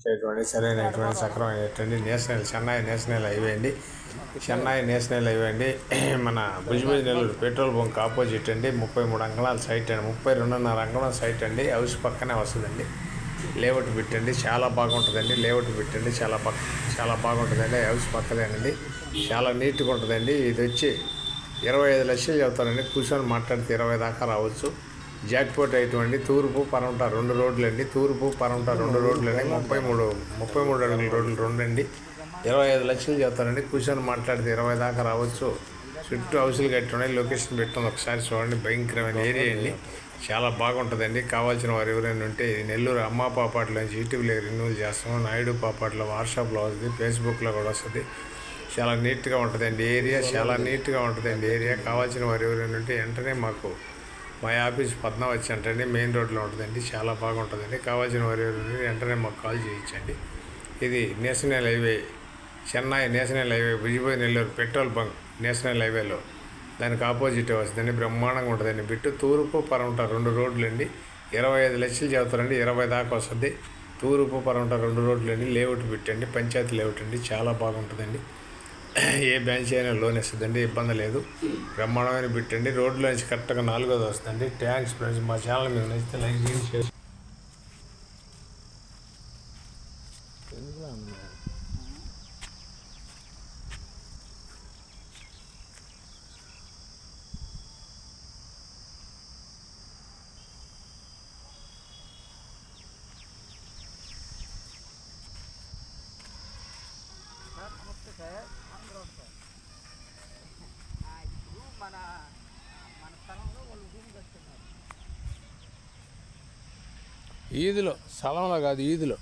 సరైనటువంటి సక్రమైనటువంటి Chennai national highway అండి. Chennai national highway అండి. మన భుజ్బుజ్ నెల్లూరు పెట్రోల్ బంక్ ఆపోజిట్ అండి. 33 అంకణాల సైట్ అండి. 32.5 అంకణం సైట్ అండి. హౌస్ పక్కనే వస్తుందండి. లేఅవుట్ పెట్టండి, చాలా బాగుంటుందండి. లేఅవుట్ పెట్టండి, చాలా బాగుంటుందండి. హౌస్ పక్కదేనండి, చాలా నీట్గా ఉంటుందండి. ఇది వచ్చి 25 లక్షలు చెప్తారండి. కూర్చొని మాట్లాడితే 20 దాకా రావచ్చు. జాక్పాట్ అయ్యేటువంటి తూర్పు పరమట 2 రోడ్లు అండి. తూర్పు పరమట 2 రోడ్లు అండి. 33 అడుగుల రోడ్లు 2 అండి. 25 లక్షలు చెప్తారండి. కూర్చొని మాట్లాడితే 20 దాకా రావచ్చు. చుట్టూ హౌసులు కట్టి ఉన్నాయి. లొకేషన్ పెట్టింది, ఒకసారి చూడండి. భయంకరమైన ఏరియా అండి, చాలా బాగుంటుందండి. కావాల్సిన వారు ఎవరైనా ఉంటే నెల్లూరు అమ్మ పాపాట్లో నుంచి ఈటీవీలో రెన్యూల్ చేస్తాము. నాయుడు పాపాట్లో వాట్సాప్లో వస్తుంది, ఫేస్బుక్లో కూడా వస్తుంది. చాలా నీట్గా ఉంటుందండి ఏరియా, చాలా నీట్గా ఉంటుందండి ఏరియా. కావాల్సిన వారు ఎవరైనా ఉంటే వెంటనే మాకు మా ఆఫీస్ పద్మావతి సెంటర్ అండి, మెయిన్ రోడ్లో ఉంటుందండి. చాలా బాగుంటుందండి. కావాల్సిన వారు ఎవరైనా వెంటనే మాకు కాల్ చేయించండి. ఇది national highway, Chennai national highway, భుజ్బుజ్ నెల్లూరు పెట్రోల్ బంక్ నేషనల్ హైవేలో దానికి ఆపోజిట్ వస్తుందండి. బ్రహ్మాండంగా ఉంటుందండి. బిట్టు తూర్పు పరమట 2 రోడ్లు అండి. 25 లక్షలు చెబుతారండి. 20 దాకా వస్తుంది. తూర్పు పరమట 2 రోడ్లు అండి. లేఅవుట్ పెట్టండి, పంచాయతీ లేఅవుట్ అండి. చాలా బాగుంటుందండి. ఏ బ్యాంచ్ అయినా లోన్ ఇస్తుందండి, ఇబ్బంది లేదు. బ్రహ్మాండమైన పెట్టండి. రోడ్లో నుంచి కరెక్ట్గా 4వ వస్తుందండి. Thanks friends. మా ఛానల్ మీకు నచ్చితే లైక్ చేయండి, షేర్ చేయండి. నమస్తే సార్. ఇప్పుడు మన స్థలంలో వాళ్ళు రూమ్ కట్టున్నారు. ఈదులో స్థలంలో కాదు, ఈదులో.